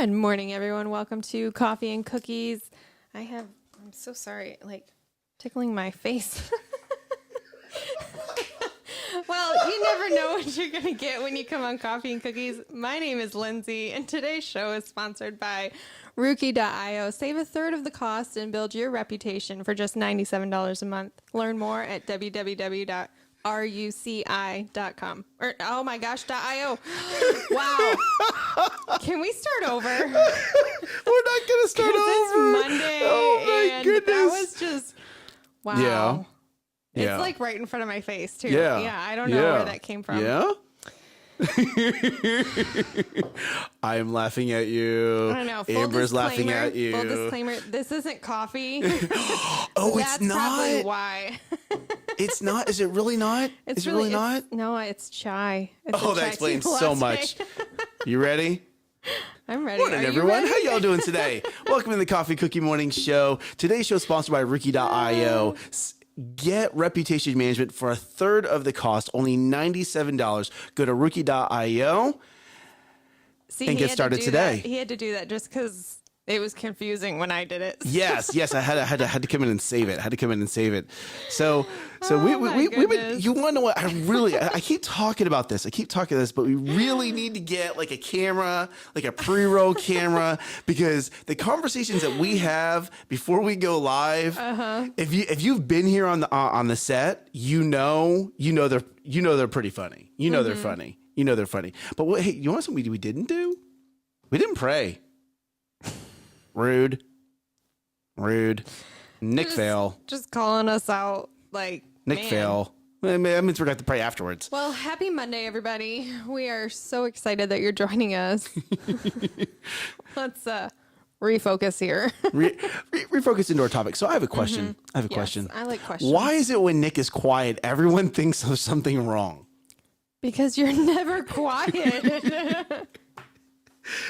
Good morning, everyone. Welcome to Coffee and Cookies. I'm so sorry, tickling my face. Well, you never know what you're going to get when you come on Coffee and Cookies. My name is Lindsay, and today's show is sponsored by Rookie.io. Save a third of the cost and build your reputation for just $97 a month. Learn more at www.ruci.com. Or, oh my gosh, .io. Wow. Can we start over? We're not going to start over. It's Monday. Oh my goodness. That was just, wow. Yeah. It's like right in front of my face, too. Yeah. Yeah, I don't know where that came from. Yeah? I'm laughing at you. I don't know. Amber's laughing at you. Full disclaimer, this isn't coffee. Oh, That's it's not? probably why. It's not? Is it really not? Is it really not? No, it's chai. It's Oh, a that chai explains tea so latte. much. You ready? I'm ready. Morning, Are you everyone. ready? How y'all doing today? Welcome to the Coffee Cookie Morning Show. Today's show is sponsored by Rookie.io. Get reputation management for a third of the cost, only $97. Go to Rookie.io and get started today. He had to do that just because it was confusing when I did it. Yes, I had to come in and save it. So Oh, we've been. goodness. You want to know what? I keep talking about this. But we really need to get like a camera, like a pre-roll camera, because the conversations that we have before we go live, if you've been here on the set, you know they're pretty funny. They're funny. They're funny. But what? Hey, you want something we didn't do? We didn't pray. Rude. Nick fail. Just calling us out Nick fail. That means we're going to have to pray afterwards. Well, happy Monday, everybody. We are so excited that you're joining us. Let's refocus here. Refocus into our topic. So I have a question. Yes, I like questions. Why is it when Nick is quiet, everyone thinks there's something wrong? Because you're never quiet.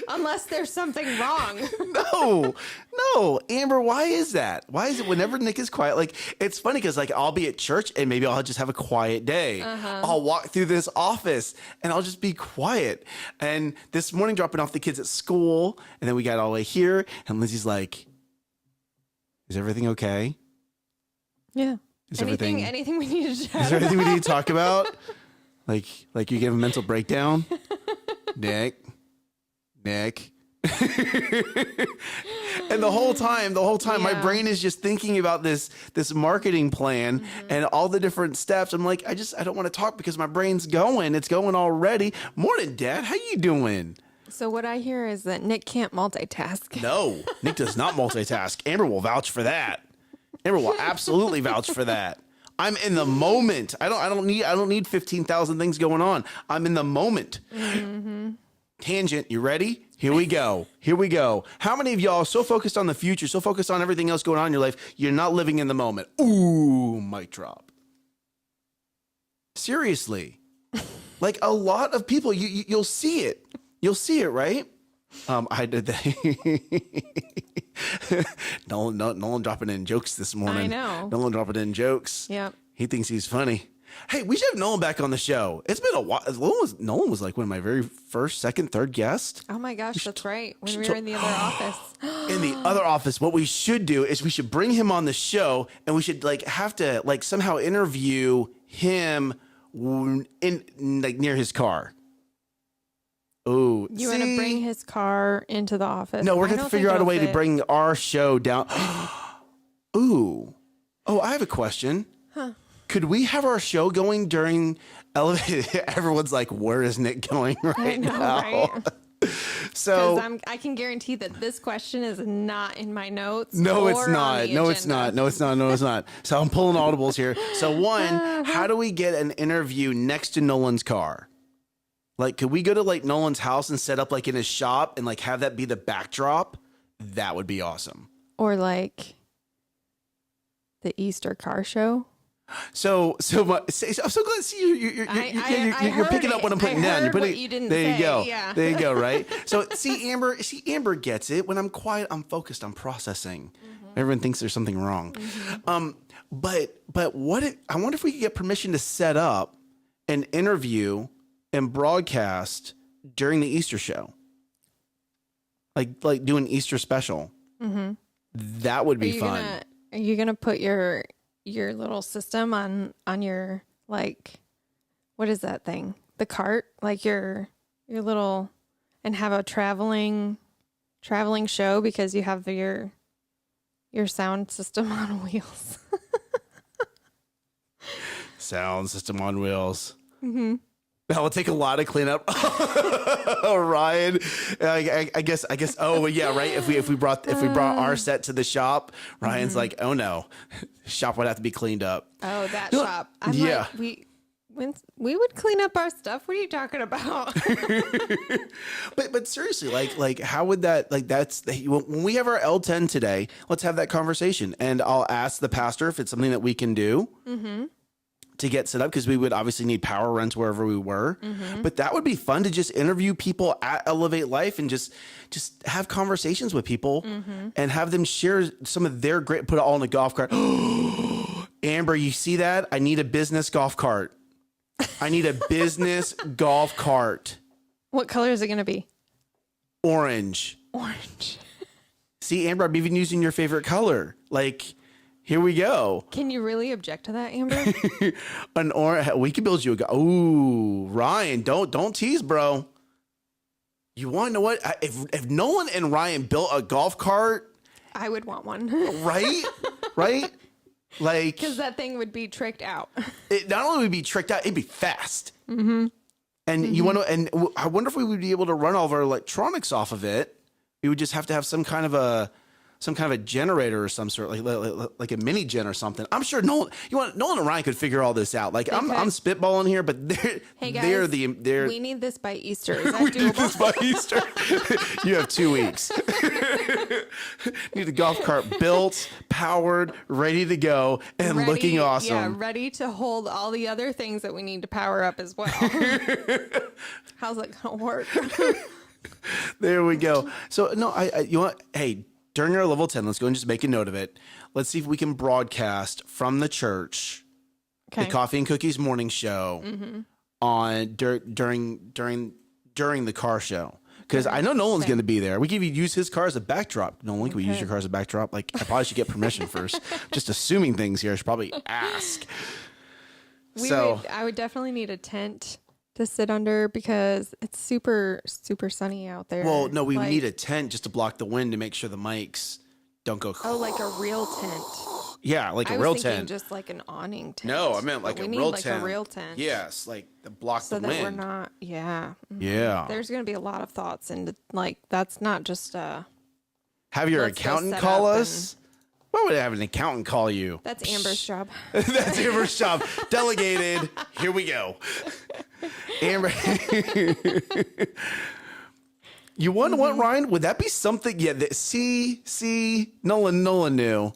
Unless there's something wrong. No, Amber, why is that? Why is it whenever Nick is quiet? It's funny because I'll be at church and maybe I'll just have a quiet day. I'll walk through this office and I'll just be quiet. And this morning dropping off the kids at school, and then we got all the way here, and Lindsay's like, "Is everything okay? Yeah. Is anything we need to chat Is there anything we need to talk about? Like you gave a mental breakdown, Nick." And the whole time, my brain is just thinking about this marketing plan and all the different steps. I'm like, I don't want to talk because my brain's going. It's going already. Morning, Dad. How you doing? So what I hear is that Nick can't multitask. No, Nick does not multitask. Amber will vouch for that. Amber will absolutely vouch for that. I'm in the moment. I don't need 15,000 things going on. I'm in the moment. Tangent, you ready? Here we go. How many of y'all are so focused on the future, so focused on everything else going on in your life, you're not living in the moment? Ooh, mic drop. Seriously. A lot of people, you'll see it. You'll see it, right? I did that. Nolan dropping in jokes this morning. I know. Nolan dropping in jokes. Yep. He thinks he's funny. Hey, we should have Nolan back on the show. It's been a while. Nolan was one of my very first, second, third guests. Oh my gosh, that's right. When we were in the other office. In the other office, what we should do is we should bring him on the show, and we should have to somehow interview him in near his car. Oh, You want to bring his car into the office? No, we're going to figure out a way to bring our show down. Ooh. Oh, I have a question. Huh. Could we have our show going during elevator? Everyone's like, where is Nick going right now? Right? So I can guarantee that this question is not in my notes. No, it's or on not. the No, it's not. agenda. No, it's not. No, it's not. So I'm pulling audibles here. So one, how do we get an interview next to Nolan's car? Could we go to Nolan's house and set up in his shop and have that be the backdrop? That would be awesome. Or the Easter car show. So I'm so glad to see you're picking up what I'm putting down. You're putting what you didn't there say. you go. Yeah. There you go, right? So Amber gets it. When I'm quiet, I'm focused, I'm processing. Everyone thinks there's something wrong. But I wonder if we could get permission to set up an interview and broadcast during the Easter show. like do an Easter special. Mm-hmm. That would be fun. Are you gonna put your little system on your, like, what is that thing? The cart, like your little, and have a traveling show because you have your sound system on wheels. Sound system on wheels. Mm-hmm. That will take a lot of cleanup. Ryan, I guess. Oh, yeah, right. If we brought our set to the shop, Ryan's like, oh no, shop would have to be cleaned up. Oh, that shop. I'm like, we would clean up our stuff. What are you talking about? But seriously, like how would that, like, that's when we have our L10 today, let's have that conversation, and I'll ask the pastor if it's something that we can do. Mm-hmm. To get set up, because we would obviously need power runs wherever we were. Mm-hmm. But that would be fun to just interview people at Elevate Life and just have conversations with people and have them share some of their great, put it all in a golf cart. Amber, you see that? I need a business golf cart. I need a business golf cart. What color is it going to be? Orange. Orange. See, Amber, I'm even using your favorite color. Like, here we go. Can you really object to that, Amber? We could build you a. Ooh, Ryan, don't tease, bro. You want to know what? If Nolan and Ryan built a golf cart, I would want one. Right? Right? Like, because that thing would be tricked out. It not only would be tricked out, it'd be fast. Mm-hmm. And you want to? And I wonder if we would be able to run all of our electronics off of it. We would just have to have some kind of a generator or some sort, like a mini gen or something. I'm sure Nolan and Ryan could figure all this out. Like, I'm spitballing here, but they're we need this by Easter. Is that we doable? need this by Easter. You have 2 weeks. Need a golf cart built, powered, ready to go, and looking awesome. Yeah, ready to hold all the other things that we need to power up as well. How's that gonna work? There we go. So no, hey, during our level 10, let's go and just make a note of it. Let's see if we can broadcast from the church, the Coffee and Cookies morning show on during the car show. Because I know Nolan's going to be there. We can even use his car as a backdrop. Nolan, can we use your car as a backdrop? Like, I probably should get permission first. Just assuming things here. I should probably ask. I would definitely need a tent to sit under because it's super, super sunny out there. Well, no, we need a tent just to block the wind to make sure the mics don't go. Oh, like a real tent. Yeah, like a real tent. I was thinking just like an awning tent. No, I meant like a real tent. We need like a real tent. Yes, like to block the wind. So that we're not, yeah. Mm-hmm. Yeah. There's going to be a lot of thoughts into, like, that's not just have your accountant call us? Why would I have an accountant call you? That's Amber's job. That's Amber's job. Delegated. Here we go. Amber. You want what, Ryan? Would that be something? Yeah. See, Nolan knew.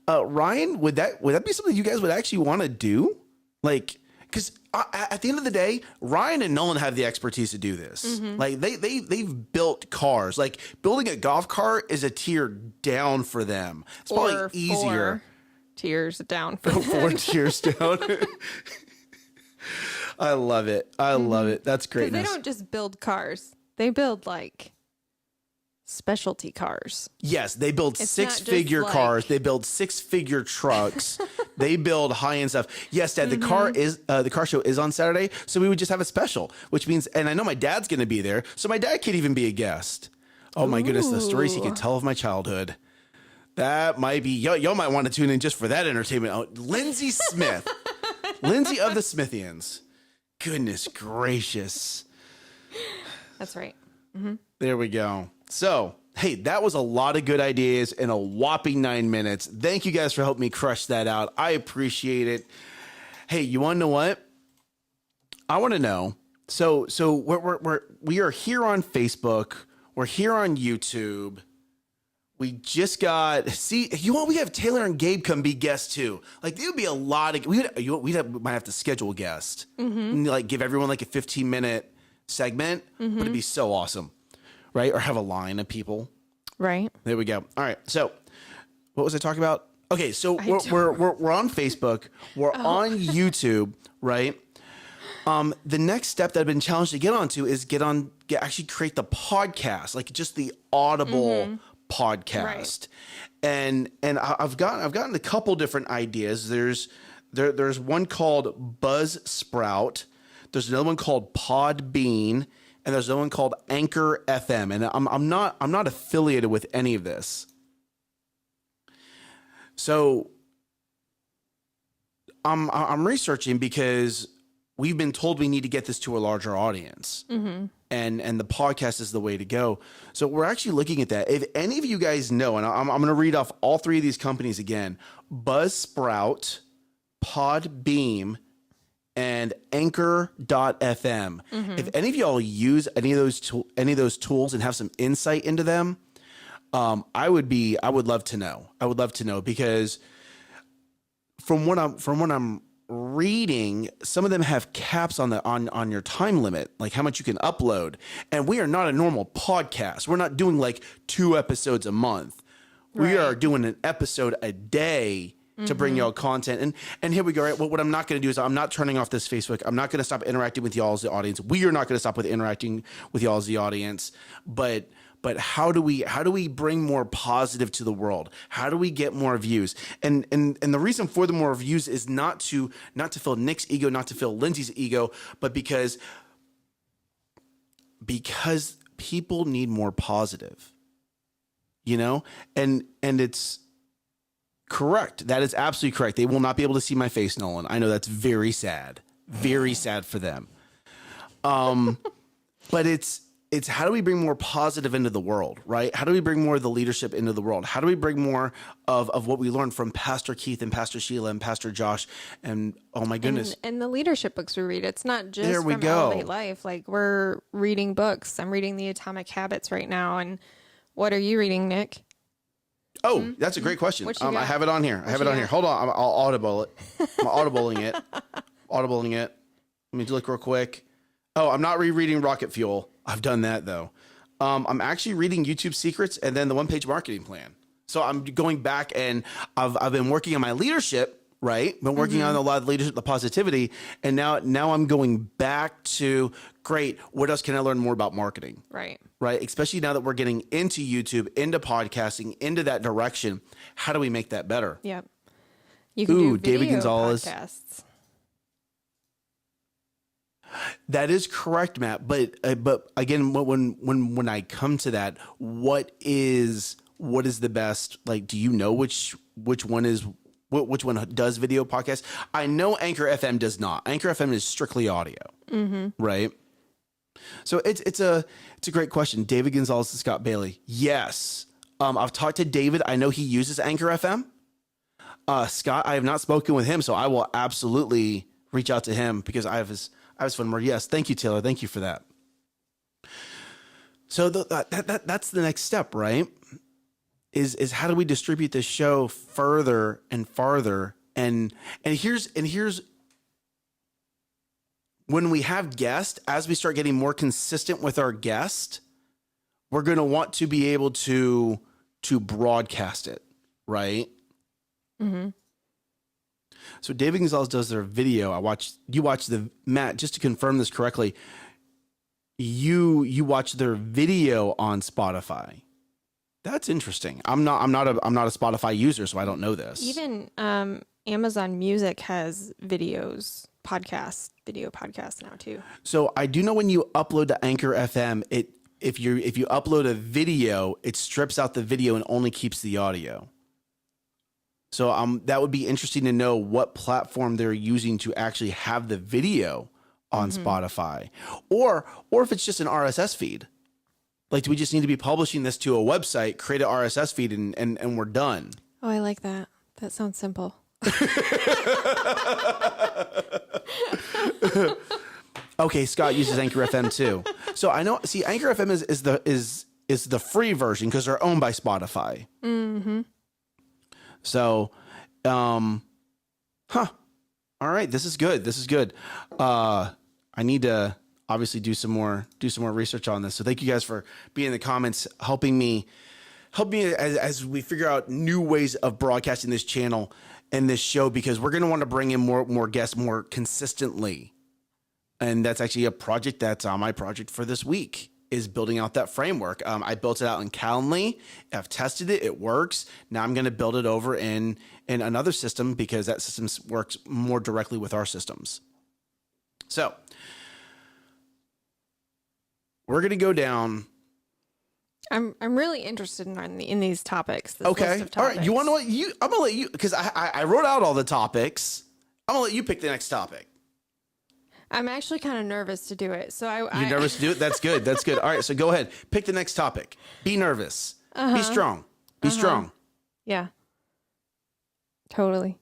Ryan, would that be something you guys would actually want to do? Like, because at the end of the day, Ryan and Nolan have the expertise to do this. Mm-hmm. Like they've built cars. Like building a golf cart is a tier down for them. It's probably easier. 4 tiers down for them. 4 tiers down. I love it. I love it. That's great. They don't just build cars. They build like specialty cars. Yes, they build 6-figure cars. They build 6-figure trucks. They build high-end stuff. Yes, Dad, the car show is on Saturday, so we would just have a special, which means, and I know my dad's going to be there, so my dad could even be a guest. Oh my goodness, the stories he could tell of my childhood. That might be, y'all might want to tune in just for that entertainment. Oh, Lindsay Smith. Lindsay of the Smithians. Goodness gracious. That's right. Mm-hmm. There we go. So, hey, that was a lot of good ideas in a whopping 9 minutes. Thank you guys for helping me crush that out. I appreciate it. Hey, you want to know what? I want to know. So we are here on Facebook. We're here on YouTube. We just got we have Taylor and Gabe come be guests too. Like there would be a lot of might have to schedule a guest and like give everyone like a 15-minute segment, but it'd be so awesome. Right? Or have a line of people. Right. There we go. All right. So what was I talking about? Okay. So we're on Facebook. We're on YouTube. Right. The next step that I've been challenged to get onto is actually create the podcast, like just the Audible podcast. Right. And I've gotten a couple different ideas. There's one called Buzzsprout. There's another one called Podbean, and there's another one called Anchor FM. And I'm not affiliated with any of this. So I'm researching because we've been told we need to get this to a larger audience, and the podcast is the way to go. So we're actually looking at that. If any of you guys know, and I'm going to read off all three of these companies again: Buzzsprout, Podbean, and Anchor.fm. If any of y'all use any of those tools and have some insight into them, I would love to know. I would love to know, because from what I'm reading, some of them have caps on your time limit, like how much you can upload. And we are not a normal podcast. We're not doing like 2 episodes a month. Right. We are doing an episode a day to bring y'all content. And here we go. Right? Well, what I'm not going to do is I'm not turning off this Facebook. I'm not going to stop interacting with y'all as the audience. We are not going to stop interacting with y'all as the audience. But how do we bring more positive to the world? How do we get more views? And the reason for the more views is not to fill Nick's ego, not to fill Lindsay's ego, but because people need more positive. You know? And it's correct. That is absolutely correct. They will not be able to see my face, Nolan. I know that's very sad. Very sad for them. But it's how do we bring more positive into the world, right? How do we bring more of the leadership into the world? How do we bring more of what we learned from Pastor Keith and Pastor Sheila and Pastor Josh? And oh my goodness. And the leadership books we read, it's not just from Elevate Life. Like, we're reading books. I'm reading The Atomic Habits right now. And what are you reading, Nick? Oh, that's a great question. I have it on here. I have it on here. Hold on. I'll audible it. I'm audibling it. Audibling it. Let me look real quick. Oh, I'm not rereading Rocket Fuel. I've done that though. I'm actually reading YouTube Secrets and then the One-Page Marketing Plan. So I'm going back and I've been working on my leadership, right? Been working on a lot of leadership, the positivity. And now I'm going back to, great, what else can I learn more about marketing? Right. Right. Especially now that we're getting into YouTube, into podcasting, into that direction. How do we make that better? Yep. You can do video David Gonzalez. Podcasts. That is correct, Matt. But again, when I come to that, what is the best? Like, do you know which one is which one does video podcast? I know Anchor FM does not. Anchor FM is strictly audio, right? So it's a great question. David Gonzalez and Scott Bailey. Yes, I've talked to David. I know he uses Anchor FM. Scott, I have not spoken with him, so I will absolutely reach out to him because I have his phone number. Yes, thank you, Taylor. Thank you for that. So that's the next step, right? Is how do we distribute this show further and farther? And here's when we have guests, as we start getting more consistent with our guest, we're going to want to be able to broadcast it, right? So David Gonzalez does their video. You watch Matt, just to confirm this correctly, you watch their video on Spotify. That's interesting. I'm not a Spotify user, so I don't know this. Even Amazon Music has video podcasts now too. So I do know when you upload to Anchor FM, if you upload a video, it strips out the video and only keeps the audio. So that would be interesting to know what platform they're using to actually have the video on Spotify, or if it's just an RSS feed. Like, do we just need to be publishing this to a website, create an RSS feed, and we're done? Oh, I like that. That sounds simple. Okay, Scott uses Anchor FM too. So I know. See, Anchor FM is the free version because they're owned by Spotify. So, all right, this is good. I need to obviously do some more research on this. So thank you guys for being in the comments, helping me as we figure out new ways of broadcasting this channel and this show, because we're going to want to bring in more guests more consistently. And that's actually a project that's on my project for this week, is building out that framework. I built it out in Calendly. I've tested it. It works. Now I'm going to build it over in another system because that system works more directly with our systems. So we're going to go down. I'm really interested in these topics. This Okay. list of All topics. right. You want to what you? I'm gonna let you, because I wrote out all the topics. I'm gonna let you pick the next topic. I'm actually kind of nervous to do it. So You're nervous to do it? That's good. That's good. All right. So go ahead. Pick the next topic. Be nervous. Be strong. Be strong. Yeah. Totally.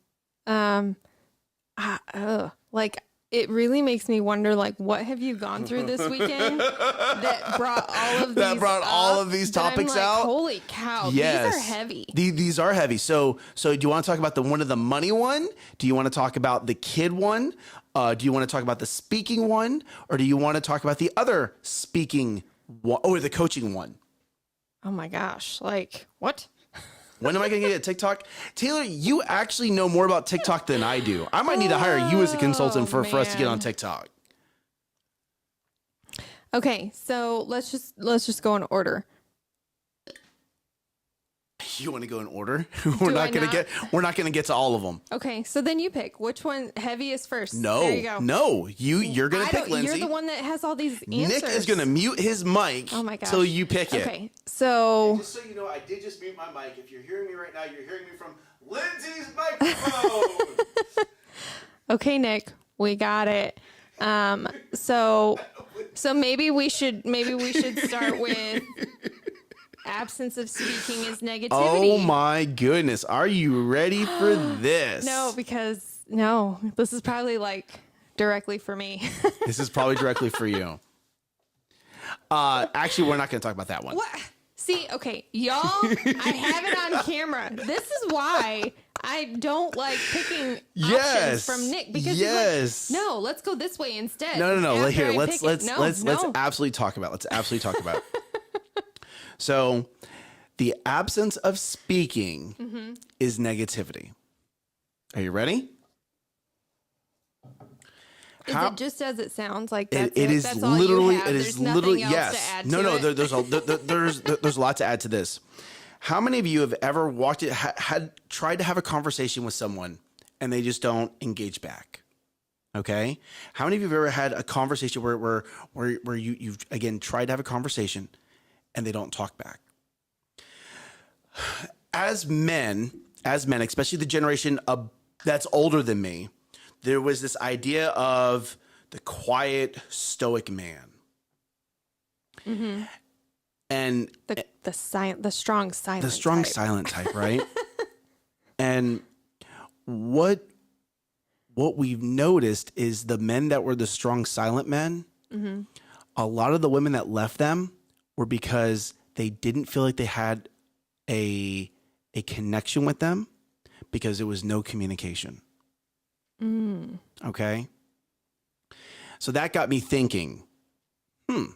Like, it really makes me wonder, like, what have you gone through this weekend that brought all of these topics I'm like, out? Holy cow. Yes. These are heavy. These are heavy. So do you want to talk about the one of the money one? Do you want to talk about the kid one? Do you want to talk about the speaking one? Or do you want to talk about the other speaking one, or the coaching one? Oh my gosh. Like, what? When am I going to get a TikTok? Taylor, you actually know more about TikTok than I do. I might need to hire you as a consultant for us to get on TikTok. Okay, so let's just go in order. You want to go in order? We're not going to get to all of them. Okay, so then you pick which one heaviest first. No, there you go. no, you're going to pick Lindsay. You're the one that has all these answers. Nick is going to mute his mic. Oh my gosh. So you pick it. Okay, so just so you know, I did just mute my mic. If you're hearing me right now, you're hearing me from Lindsay's microphone. okay, Nick, we got it. So maybe we should start with absence of speaking is negativity. Oh my goodness. Are you ready for this? No, because this is probably like directly for me. This is probably directly for you. Actually, we're not going to talk about that one. What? See, okay, y'all, I have it on camera. This is why I don't like picking options from Nick, because he's like, no, let's go this way instead. No. Here, let's No. absolutely talk about. Let's absolutely talk about. So, the absence of speaking is negativity. Are you ready? Is it just as it sounds? Like that's it is that's all literally. you have? It There's is literally nothing else yes. to add No. to it? There's a lot to add to this. How many of you have ever walked it, had tried to have a conversation with someone and they just don't engage back? Okay. How many of you have ever had a conversation where you've again tried to have a conversation and they don't talk back? As men, especially the generation that's older than me, there was this idea of the quiet, stoic man. Mm-hmm. And the strong silent type, right? And what we've noticed is the men that were the strong silent men, a lot of the women that left them were because they didn't feel like they had a connection with them, because there was no communication. Okay. So that got me thinking, and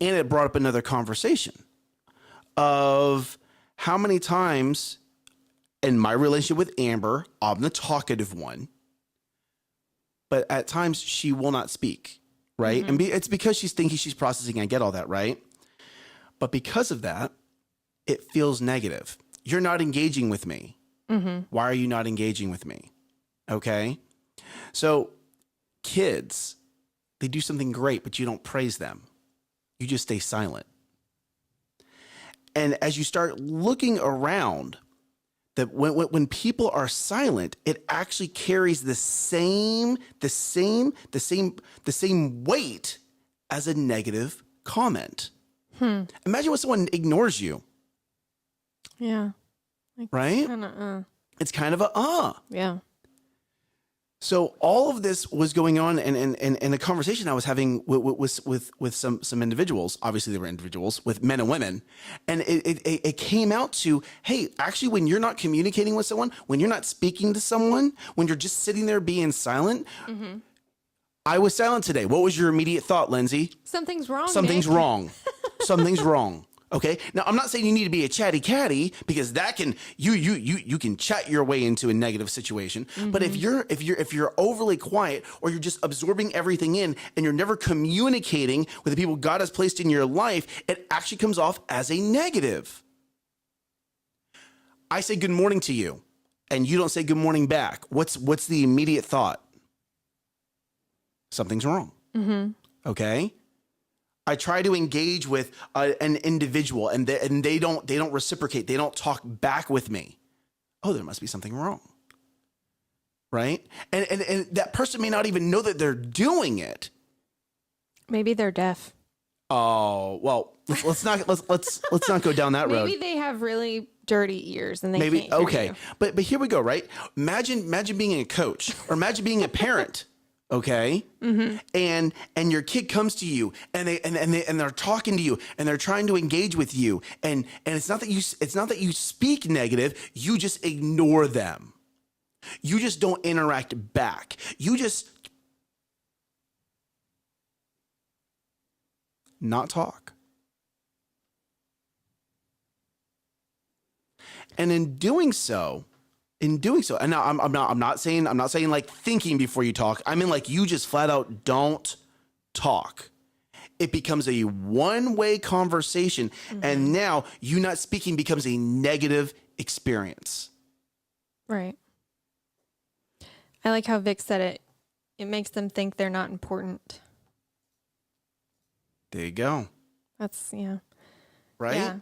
it brought up another conversation of how many times in my relationship with Amber, I'm the talkative one, but at times she will not speak, right? And it's because she's thinking, she's processing. I get all that, right? But because of that, it feels negative. You're not engaging with me. Why are you not engaging with me? Okay. So kids, they do something great, but you don't praise them. You just stay silent. And as you start looking around, that when people are silent, it actually carries the same weight as a negative comment. Imagine when someone ignores you. Yeah. Right? It's kind of a Yeah. So all of this was going on in a conversation I was having with some individuals. Obviously, they were individuals, with men and women. And it came out to, hey, actually, when you're not communicating with someone, when you're not speaking to someone, when you're just sitting there being silent. I was silent today. What was your immediate thought, Lindsay? Something's wrong. Something's Nick. wrong. Something's wrong. Okay. Now, I'm not saying you need to be a chatty catty, because that can you can chat your way into a negative situation. But if you're overly quiet, or you're just absorbing everything in, and you're never communicating with the people God has placed in your life, it actually comes off as a negative. I say good morning to you, and you don't say good morning back. What's the immediate thought? Something's wrong. Okay. I try to engage with an individual, and they don't reciprocate. They don't talk back with me. Oh, there must be something wrong, right? And that person may not even know that they're doing it. Maybe they're deaf. Oh, well, let's not go down that road. Maybe they have really dirty ears and they Maybe can't hear okay, you. but here we go, right? Imagine being a coach, or imagine being a parent. Okay. And your kid comes to you, and they're talking to you, and they're trying to engage with you. And it's not that you speak negative. You just ignore them. You just don't interact back. You just not talk. And in doing so, and now I'm not saying like thinking before you talk. I mean, like, you just flat out don't talk. It becomes a one-way conversation, and now you not speaking becomes a negative experience. Right. I like how Vic said it. It makes them think they're not important. There you go. That's, yeah. Right? Yeah.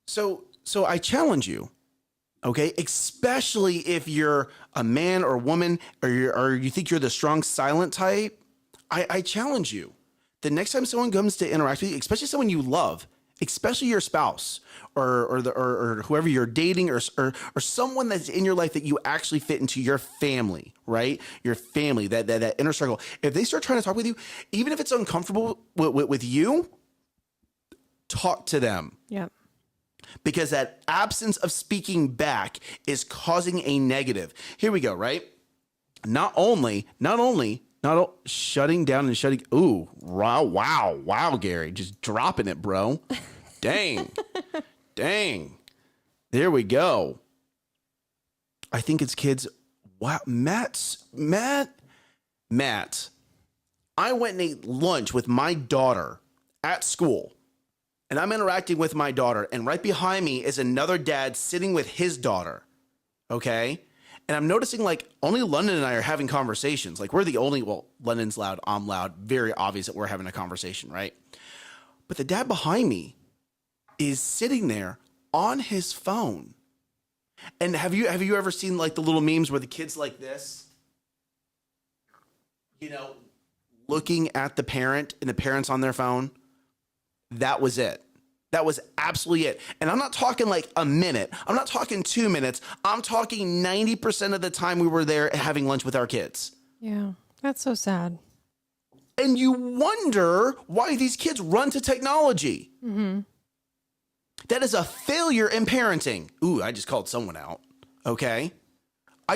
So I challenge you. Okay, especially if you're a man or woman, or you think you're the strong silent type, I challenge you. The next time someone comes to interact with you, especially someone you love, especially your spouse or whoever you're dating, or someone that's in your life that you actually fit into your family, right? Your family, that inner circle. If they start trying to talk with you, even if it's uncomfortable with you, talk to them. Yep. Because that absence of speaking back is causing a negative. Here we go, right? Not only shutting down and shutting. Ooh, wow, Gary, just dropping it, bro. Dang. There we go. I think it's kids. Wow, Matt. I went and ate lunch with my daughter at school. And I'm interacting with my daughter, and right behind me is another dad sitting with his daughter, okay? And I'm noticing, like, only London and I are having conversations. Like, we're the only, well, London's loud, I'm loud, very obvious that we're having a conversation, right? But the dad behind me is sitting there on his phone. And have you ever seen, like, the little memes where the kid's like this? You know, looking at the parent, and the parent's on their phone? That was it. That was absolutely it. And I'm not talking like a minute. I'm not talking 2 minutes. I'm talking 90% of the time we were there having lunch with our kids. Yeah, that's so sad. And you wonder why these kids run to technology. That is a failure in parenting. Ooh, I just called someone out. Okay.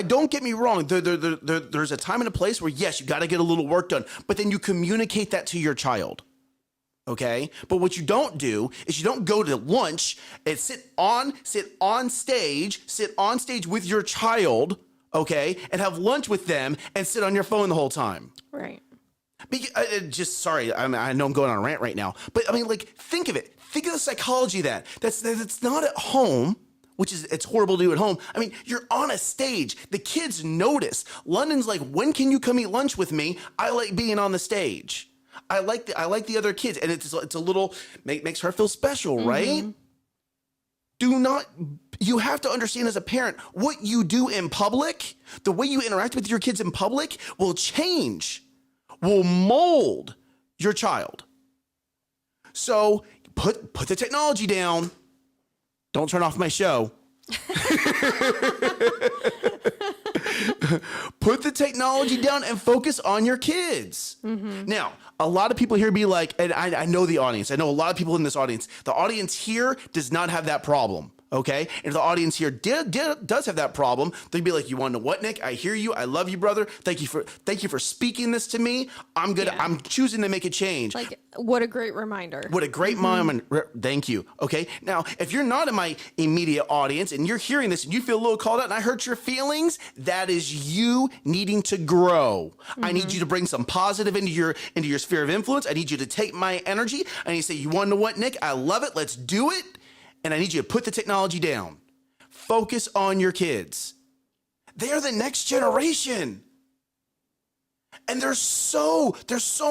Don't get me wrong. There's a time and a place where, yes, you got to get a little work done, but then you communicate that to your child. Okay. But what you don't do is you don't go to lunch and sit on stage with your child. Okay. And have lunch with them and sit on your phone the whole time. Right. Sorry. I know I'm going on a rant right now, but I mean, like, think of it. Think of the psychology of that. That's not at home, it's horrible to do at home. I mean, you're on a stage. The kids notice. London's like, when can you come eat lunch with me? I like being on the stage. I like the other kids, and it's a little makes her feel special, right? You have to understand as a parent, what you do in public, the way you interact with your kids in public will mold your child. So put the technology down. Don't turn off my show. Put the technology down and focus on your kids. Now, a lot of people here be like, and I know the audience. I know a lot of people in this audience. The audience here does not have that problem. Okay. And if the audience here does have that problem, they'd be like, you want to know what, Nick? I hear you. I love you, brother. Thank you for speaking this to me. I'm choosing to make a change. Like, what a great reminder. What a great mom. Thank you. Okay. Now, if you're not in my immediate audience and you're hearing this and you feel a little called out and I hurt your feelings, that is you needing to grow. I need you to bring some positive into your sphere of influence. I need you to take my energy. I need to say, you want to know what, Nick? I love it. Let's do it. And I need you to put the technology down. Focus on your kids. They are the next generation. And there's so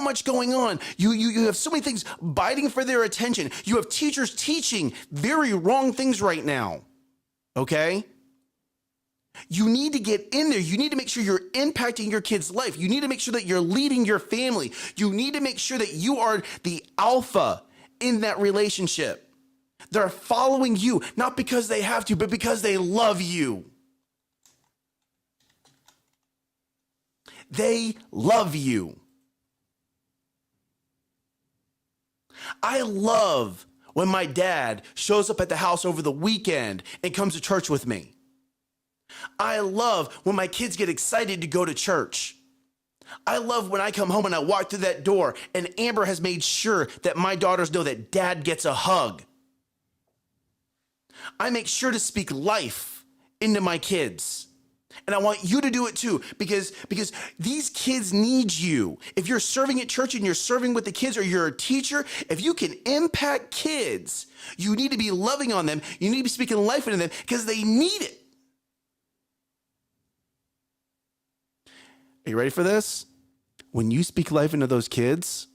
much going on. You have so many things biting for their attention. You have teachers teaching very wrong things right now. Okay? You need to get in there. You need to make sure you're impacting your kid's life. You need to make sure that you're leading your family. You need to make sure that you are the alpha in that relationship. They're following you, not because they have to, but because they love you. They love you. I love when my dad shows up at the house over the weekend and comes to church with me. I love when my kids get excited to go to church. I love when I come home and I walk through that door and Amber has made sure that my daughters know that dad gets a hug. I make sure to speak life into my kids. And I want you to do it too, because these kids need you. If you're serving at church and you're serving with the kids, or you're a teacher, if you can impact kids, you need to be loving on them. You need to be speaking life into them because they need it. Are you ready for this? When you speak life into those kids,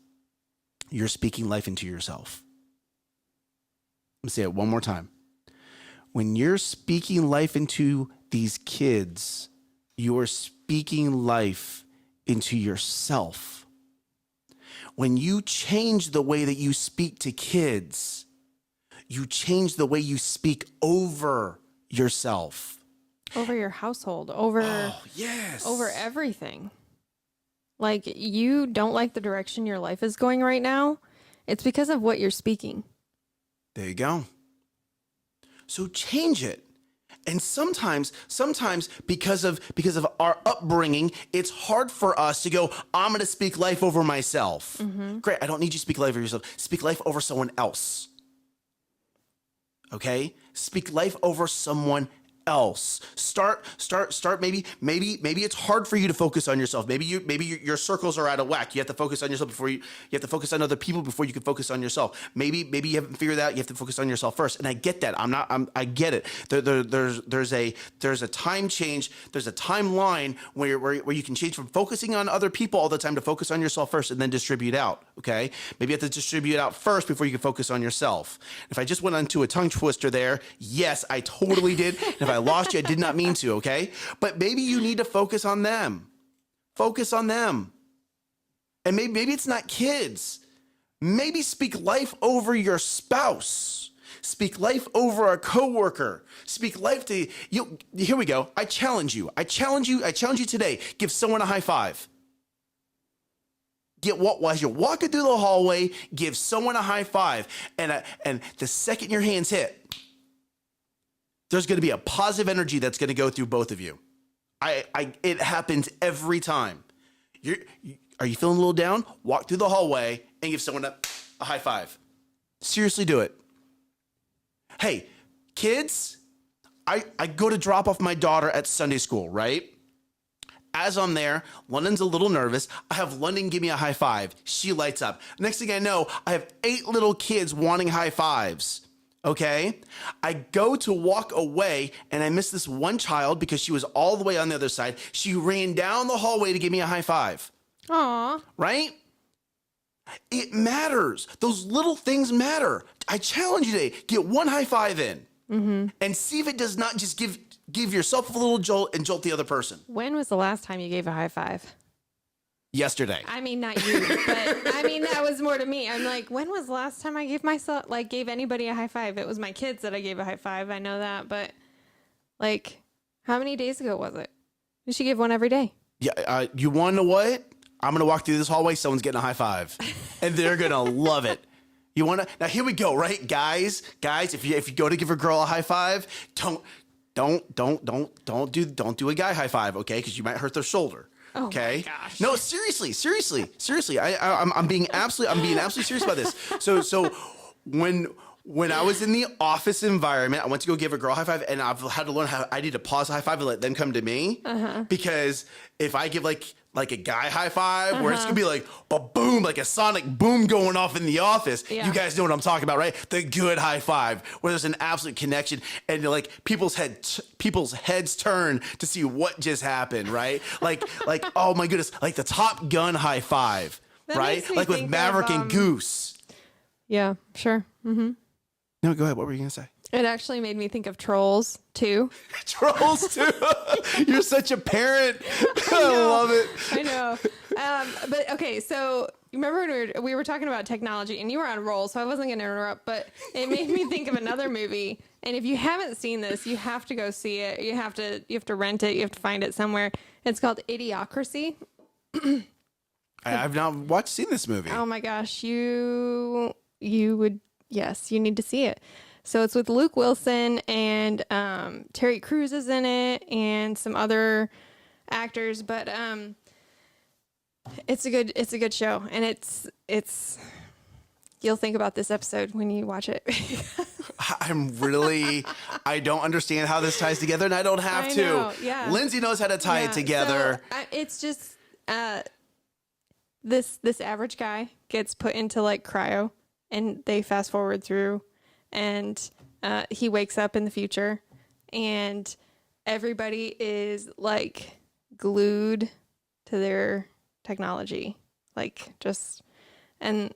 you're speaking life into yourself. Let me say it one more time. When you're speaking life into these kids, you are speaking life into yourself. When you change the way that you speak to kids, you change the way you speak over yourself. Over your household, over everything. Like, you don't like the direction your life is going right now, it's because of what you're speaking. There you go. So change it. And sometimes because of our upbringing, it's hard for us to go, I'm going to speak life over myself. Great. I don't need you to speak life over yourself. Speak life over someone else. Okay? Speak life over someone else. Start. Maybe it's hard for you to focus on yourself. Maybe your circles are out of whack. You have to focus on yourself before you have to focus on other people before you can focus on yourself. Maybe you haven't figured that out. You have to focus on yourself first. And I get that. I get it. There's a time change. There's a timeline where you can change from focusing on other people all the time to focus on yourself first and then distribute out. Okay? Maybe you have to distribute out first before you can focus on yourself. If I just went onto a tongue twister there, yes, I totally did. And if I lost you, I did not mean to, okay? But maybe you need to focus on them. Focus on them. And maybe it's not kids. Maybe speak life over your spouse. Speak life over a coworker. Speak life to you. Here we go. I challenge you. I challenge you today. Give someone a high five. As you're walking through the hallway, give someone a high five. And the second your hands hit, there's going to be a positive energy that's going to go through both of you. It happens every time. Are you feeling a little down? Walk through the hallway and give someone a high five. Seriously, do it. Hey, kids, I go to drop off my daughter at Sunday school, right? As I'm there, London's a little nervous. I have London give me a high five. She lights up. Next thing I know, I have 8 little kids wanting high fives. Okay, I go to walk away and I miss this one child because she was all the way on the other side. She ran down the hallway to give me a high five. Aw. Right? It matters. Those little things matter. I challenge you today, get one high five in and see if it does not just give yourself a little jolt and jolt the other person. When was the last time you gave a high five? Yesterday. I mean, not you, but I mean, that was more to me. I'm like, when was the last time I gave anybody a high five? It was my kids that I gave a high five. I know that, but like, how many days ago was it? You should give one every day. Yeah. You want to know what? I'm going to walk through this hallway. Someone's getting a high five and they're going to love it. You want to, now here we go, right? Guys, if you go to give a girl a high five, don't do a guy high five, okay? Because you might hurt their shoulder. Okay. Oh my gosh. No, seriously. I'm being absolutely serious about this. So when I was in the office environment, I went to go give a girl a high five, and I've had to learn how I need to pause a high five and let them come to me. Because if I give like a guy high five, where it's gonna be like a boom, like a sonic boom going off in the office. Yeah. You guys know what I'm talking about, right? The good high five, where there's an absolute connection, and like people's heads turn to see what just happened, right? Like oh my goodness, like the Top Gun high five, That right? makes me Like with think Maverick of, and Goose. Yeah, sure. No, go ahead. What were you gonna say? It actually made me think of Trolls too. Trolls too. You're such a parent. I love it. I know. But okay, so remember when we were talking about technology, and you were on roll, so I wasn't going to interrupt, but it made me think of another movie. And if you haven't seen this, you have to go see it. You have to rent it. You have to find it somewhere. It's called Idiocracy. I've not seen this movie. Oh my gosh, you would, yes, you need to see it. So it's with Luke Wilson, and Terry Crews is in it, and some other actors, but it's a good show, and it's you'll think about this episode when you watch it. I don't understand how this ties together, and I don't have to. know, yeah. Lindsay knows how to tie it together. So, it's just this average guy gets put into like cryo, and they fast forward through, and he wakes up in the future, and everybody is like glued to their technology, like just, and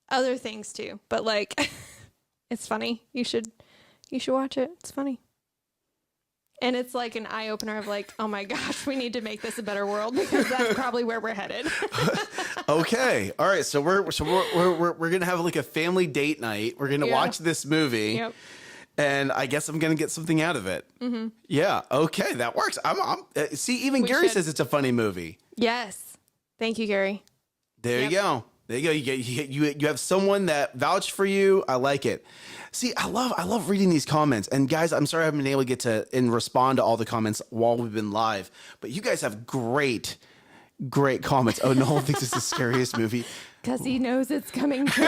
other things too, but like it's funny. You should watch it. It's funny. And it's like an eye opener of like, oh my gosh, we need to make this a better world, because that's probably where we're headed. Okay. All right. So we're going to have like a family date night. We're going to watch this movie. Yep. And I guess I'm going to get something out of it. Yeah. Okay. That works. See, even Gary says it's a funny movie. Yes. Thank you, Gary. There you go. There you go. You have someone that vouched for you. I like it. See, I love reading these comments. And guys, I'm sorry I haven't been able to get to and respond to all the comments while we've been live. But you guys have great comments. Oh, Nolan thinks it's the scariest movie. Because he knows it's coming true.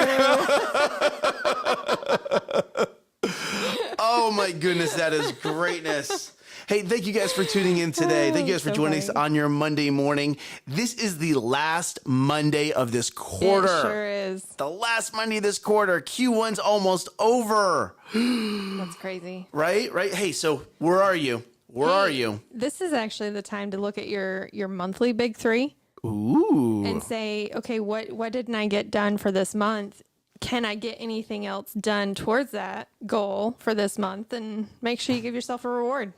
Oh my goodness, that is greatness. Hey, thank you guys for tuning in today. Thank you guys for joining us on your Monday morning. This is the last Monday of this quarter. It sure is. The last Monday of this quarter. Q1's almost over. That's crazy. Right? Hey, so where are you? Where are you? This is actually the time to look at your monthly big three. Ooh. And say, okay, what didn't I get done for this month? Can I get anything else done towards that goal for this month? And make sure you give yourself a reward.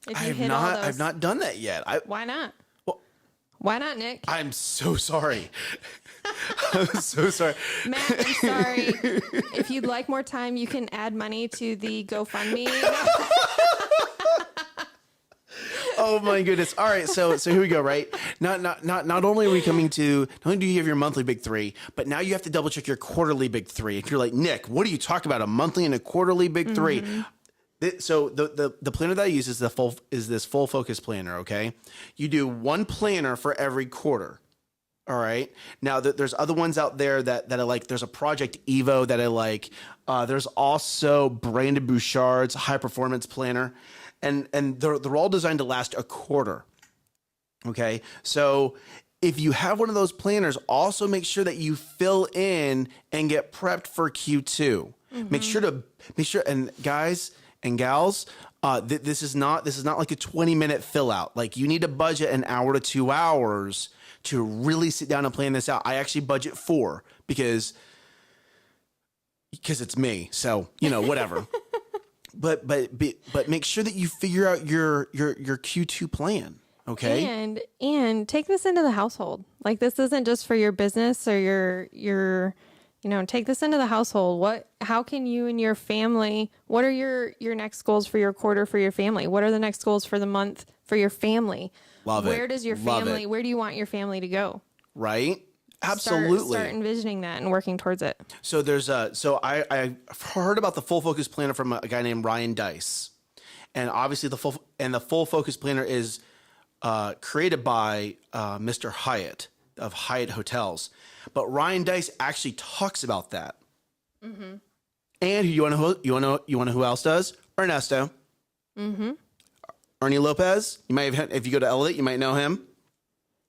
If you hit all those. I've not done that yet. Why not? Well, why not, Nick? I'm so sorry. I'm so sorry. Matt, I'm sorry. If you'd like more time, you can add money to the GoFundMe. Oh my goodness. All right. So here we go, right? Not only are we coming to, not only do you have your monthly big three, but now you have to double check your quarterly big three. If you're like, Nick, what are you talking about? A monthly and a quarterly big three? So the planner that I use is this full focus planner. Okay. You do one planner for every quarter. All right. Now there's other ones out there that I like. There's a Project Evo that I like. There's also Brandon Bouchard's high performance planner. And they're all designed to last a quarter. Okay. So if you have one of those planners, also make sure that you fill in and get prepped for Q2. Make sure, and guys and gals, this is not like a 20-minute fill out. Like, you need to budget an hour to 2 hours to really sit down and plan this out. I actually budget 4 because it's me. So, whatever. But make sure that you figure out your Q2 plan. Okay. And take this into the household. Like, this isn't just for your business or your take this into the household. How can you and your family, what are your next goals for your quarter for your family? What are the next goals for the month for your family? Love it. Where does your family, where do you want your family to go? Right. Absolutely. Start envisioning that and working towards it. So I've heard about the full focus planner from a guy named Ryan Dice. And obviously the full focus planner is created by Mr. Hyatt of Hyatt Hotels. But Ryan Dice actually talks about that. Mm-hmm. And you want to know who else does? Ernesto. Mm-hmm. Ernie Lopez. You might have, if you go to Elevate, you might know him.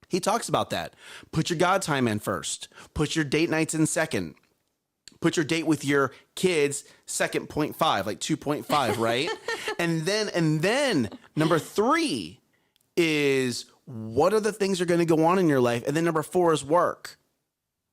He talks about that. Put your God time in first. Put your date nights in second. Put your date with your kids second 0.5, like 2.5, right? and then number 3 is what are the things that are going to go on in your life? And then number 4 is work.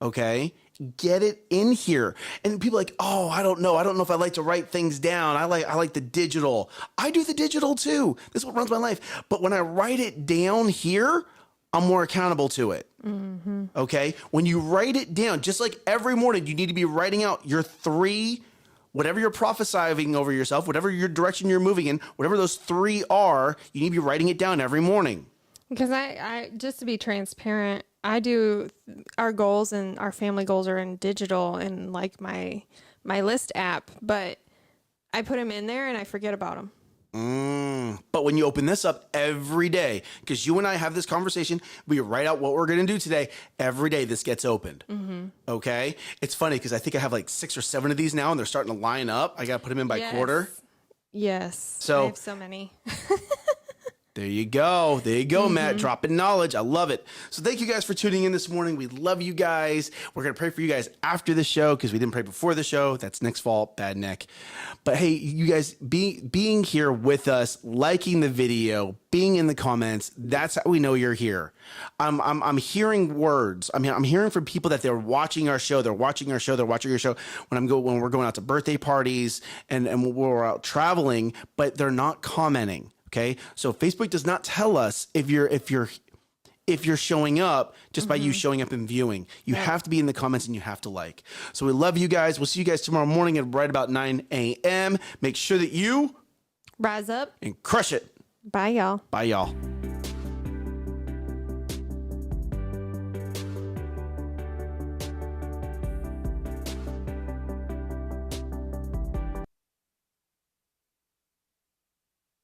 Okay? Get it in here. And people are like, oh, I don't know if I like to write things down. I like the digital. I do the digital too. This is what runs my life. But when I write it down here, I'm more accountable to it. Mm-hmm. Okay? When you write it down, just like every morning, you need to be writing out your 3, whatever you're prophesying over yourself, whatever your direction you're moving in, whatever those 3 are, you need to be writing it down every morning. Because I just to be transparent, I do our goals and our family goals are in digital and like my list app, but I put them in there and I forget about them. But when you open this up every day, because you and I have this conversation, we write out what we're going to do today. Every day this gets opened. Mm-hmm. Okay? It's funny because I think I have like 6 or 7 of these now and they're starting to line up. I got to put them in by quarter. Yes. So I have so many. There you go. There you go, Mm-hmm. Matt. Dropping knowledge. I love it. So thank you guys for tuning in this morning. We love you guys. We're going to pray for you guys after the show because we didn't pray before the show. That's Nick's fault. Bad Nick. But hey, you guys being here with us, liking the video, being in the comments, that's how we know you're here. I'm hearing words. I mean, I'm hearing from people that they're watching our show. They're watching our show. They're watching our show when we're going out to birthday parties and when we're out traveling, but they're not commenting. Okay. So Facebook does not tell us if you're showing up just by you showing up and viewing. You have to be in the comments and you have to like. So we love you guys. We'll see you guys tomorrow morning at right about 9 a.m. Make sure that you Rise up and crush it. Bye, y'all. Bye, y'all.